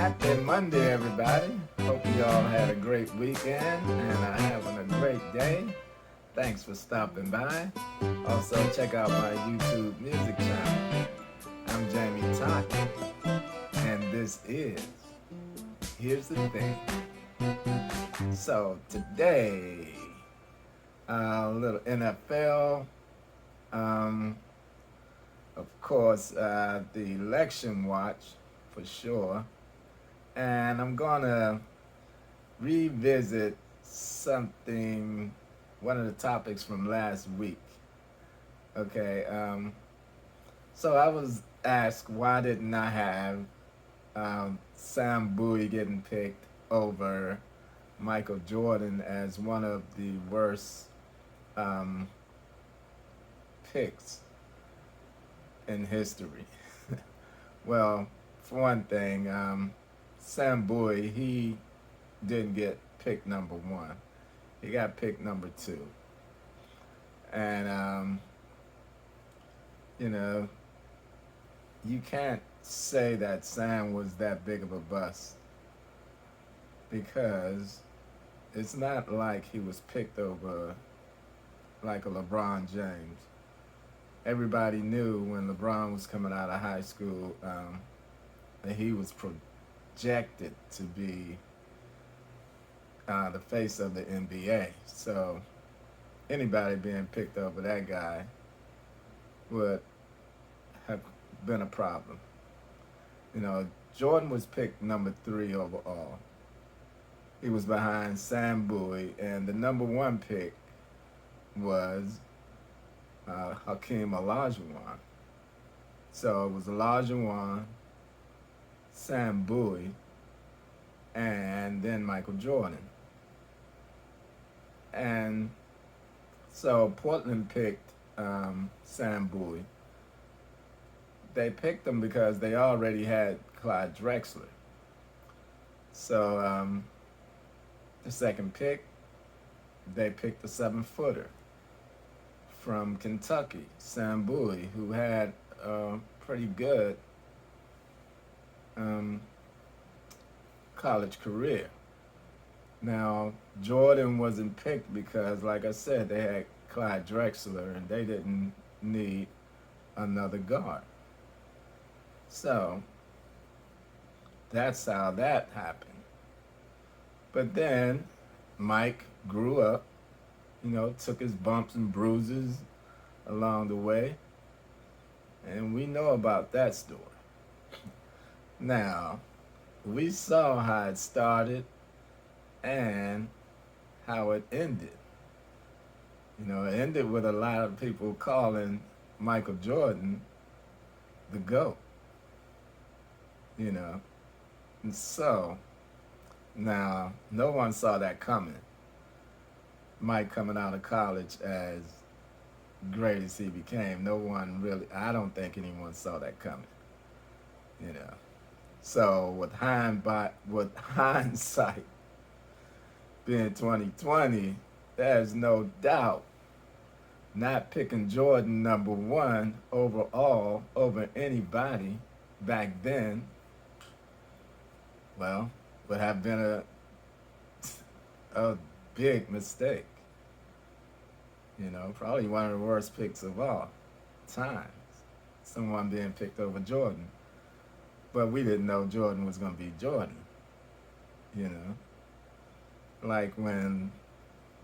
Happy Monday, everybody. Hope you all had a great weekend and are having a great day. Thanks for stopping by. Also, check out my YouTube music channel. I'm Jamie Totten, and this is Here's the Thing. So, today, a little NFL. Um, of course, the election watch for sure. And I'm gonna revisit something, one of the topics from last week. Okay, so I was asked why didn't I have Sam Bowie getting picked over Michael Jordan as one of the worst um, picks in history. Well, for one thing, Sam Bowie, he didn't get picked number one. He got picked number two. And, you know, you can't say that Sam was that big of a bust because it's not like he was picked over like a LeBron James. Everybody knew when LeBron was coming out of high school that he was projected to be the face of the NBA. So anybody being picked over that guy would have been a problem. You know, Jordan was picked number 3 overall. He was behind Sam Bowie, and the number 1 pick was Hakeem Olajuwon. So it was Olajuwon, Sam Bowie, and then Michael Jordan. And so Portland picked Sam Bowie. They picked him because they already had Clyde Drexler. So the second pick, they picked a 7-footer from Kentucky, Sam Bowie, who had a pretty good college career. Now, Jordan wasn't picked because, like I said, they had Clyde Drexler and they didn't need another guard. So, that's how that happened. But then, Mike grew up, took his bumps and bruises along the way. And we know about that story. Now, we saw how it started and how it ended. It ended with a lot of people calling Michael Jordan the GOAT. And so, now, no one saw that coming. Mike coming out of college as great as he became. No one really, I don't think anyone saw that coming. So with hindsight being 2020, there's no doubt not picking Jordan number 1 overall over anybody back then, well, would have been a big mistake. Probably one of the worst picks of all times. Someone being picked over Jordan. But we didn't know Jordan was going to be Jordan. Like when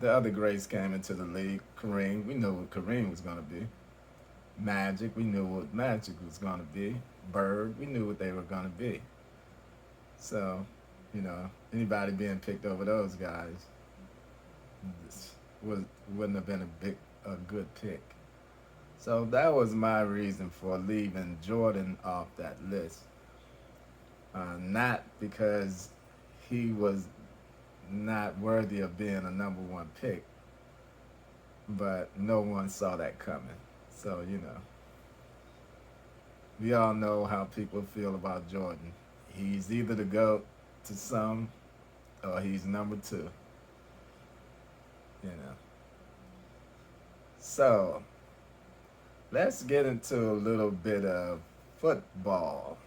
the other greats came into the league, Kareem, we knew what Kareem was going to be. Magic, we knew what Magic was going to be. Bird, we knew what they were going to be. So, anybody being picked over those guys wouldn't have been a good pick. So that was my reason for leaving Jordan off that list. Not because he was not worthy of being a number 1 pick, but no one saw that coming. So, we all know how people feel about Jordan. He's either the GOAT to some or he's number 2. So, let's get into a little bit of football.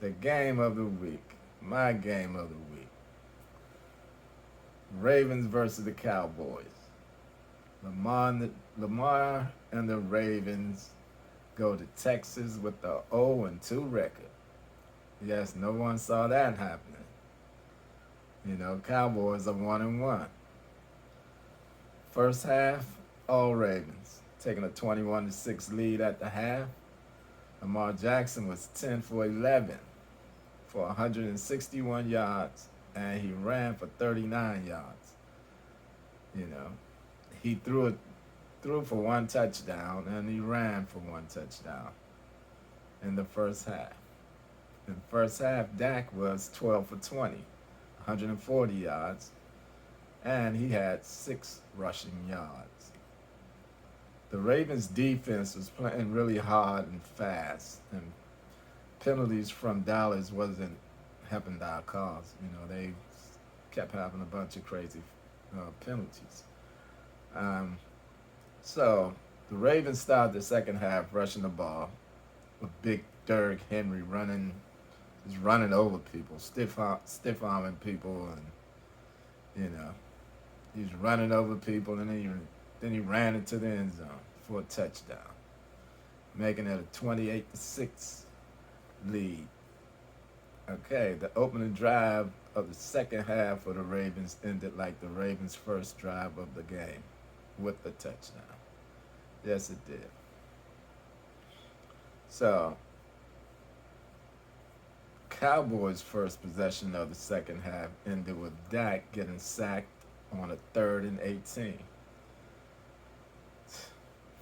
The game of the week. My game of the week. Ravens versus the Cowboys. Lamar and the Ravens go to Texas with the 0-2 record. Yes, no one saw that happening. You know, Cowboys are 1-1. First half, all Ravens, taking a 21-6 lead at the half. Lamar Jackson was 10 for 11 for 161 yards, and he ran for 39 yards. You know, he threw for one touchdown, and he ran for one touchdown in the first half. In the first half, Dak was 12 for 20, 140 yards, and he had 6 rushing yards. The Ravens' defense was playing really hard and fast, and penalties from Dallas wasn't helping our cause. You know, they kept having a bunch of crazy penalties. So the Ravens started the second half rushing the ball with big Derrick Henry running over people, stiff arming people, and he's running over people, and then he ran into the end zone for a touchdown, making it a 28-6 lead. Okay, the opening drive of the second half for the Ravens ended like the Ravens' first drive of the game with the touchdown. Yes, it did. So, Cowboys' first possession of the second half ended with Dak getting sacked on a 3rd and 18.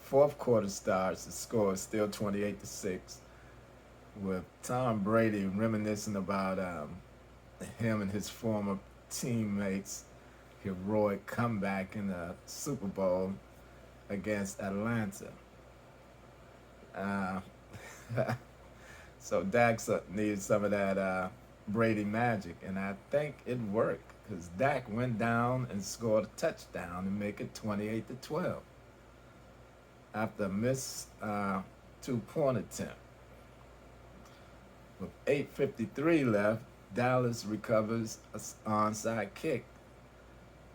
Fourth quarter starts, the score is still 28-6, with Tom Brady reminiscing about him and his former teammates' heroic comeback in the Super Bowl against Atlanta. So Dak needed some of that Brady magic, and I think it worked because Dak went down and scored a touchdown and make it 28-12 after a missed 2-point attempt. With 8:53 left, Dallas recovers an onside kick.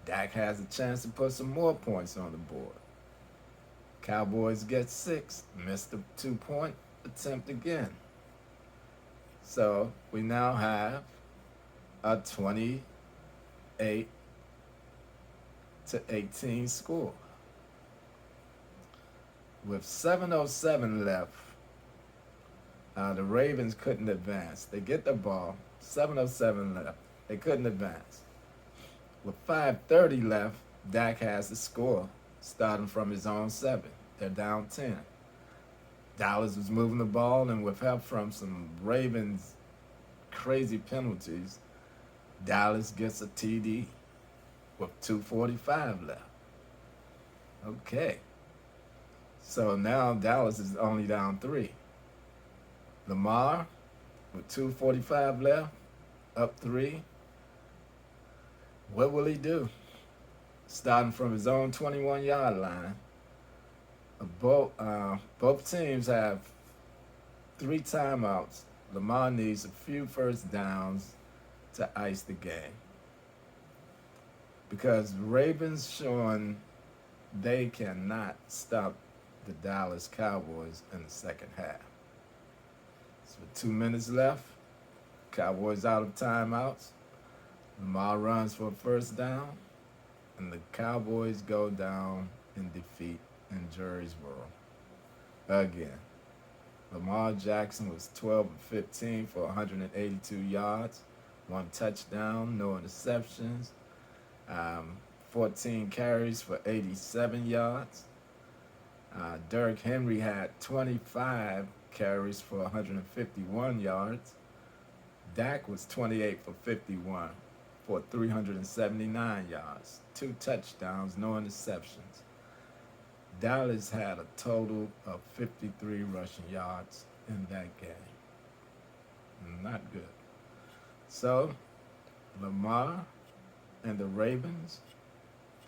Dak has a chance to put some more points on the board. Cowboys get 6, missed the 2-point attempt again. So we now have a 28-18 score. With 7:07 left, the Ravens couldn't advance. They get the ball, 7:07 left. They couldn't advance. With 5:30 left, Dak has the score, starting from his own 7. They're down 10. Dallas was moving the ball, and with help from some Ravens crazy penalties, Dallas gets a TD with 2:45 left. Okay. So now Dallas is only down 3. Lamar, with 2:45 left, up 3. What will he do? Starting from his own 21-yard line. Both teams have 3 timeouts. Lamar needs a few first downs to ice the game, because Ravens showing they cannot stop the Dallas Cowboys in the second half. So with 2 minutes left, Cowboys out of timeouts. Lamar runs for a first down, and the Cowboys go down in defeat in Jerrysboro again. Lamar Jackson was 12 of 15 for 182 yards, 1 touchdown, no interceptions, 14 carries for 87 yards. Derrick Henry had 25 carries for 151 yards. Dak was 28 for 51 for 379 yards, 2 touchdowns, no interceptions. Dallas had a total of 53 rushing yards in that game. Not good. So, Lamar and the Ravens,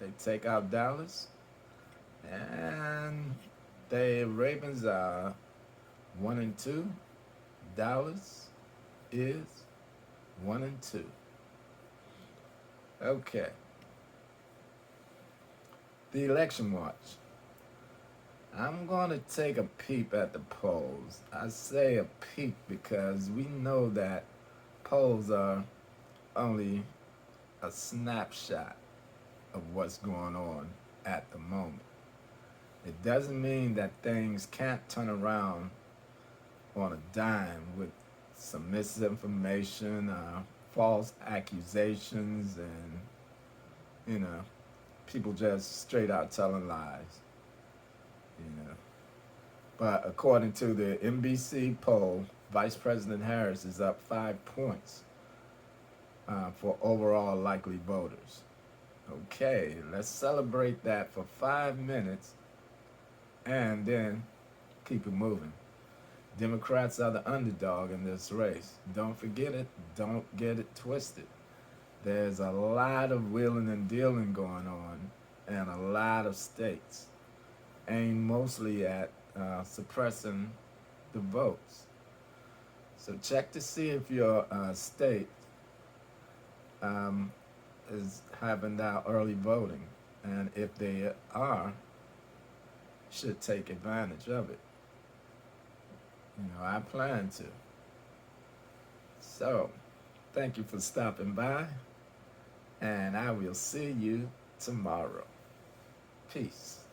they take out Dallas, and the Ravens are 1-2. Dallas is 1 and 2. Okay. The election watch. I'm going to take a peep at the polls. I say a peep because we know that polls are only a snapshot of what's going on at the moment. It doesn't mean that things can't turn around on a dime with some misinformation, false accusations, and, people just straight out telling lies, you know. But according to the NBC poll, Vice President Harris is up 5 points for overall likely voters. Okay, let's celebrate that for 5 minutes and then keep it moving. Democrats are the underdog in this race. Don't forget it. Don't get it twisted. There's a lot of wheeling and dealing going on in a lot of states, aimed mostly at suppressing the votes. So check to see if your state is having now early voting, and if they are, should take advantage of it. I plan to. So, thank you for stopping by, and I will see you tomorrow. Peace.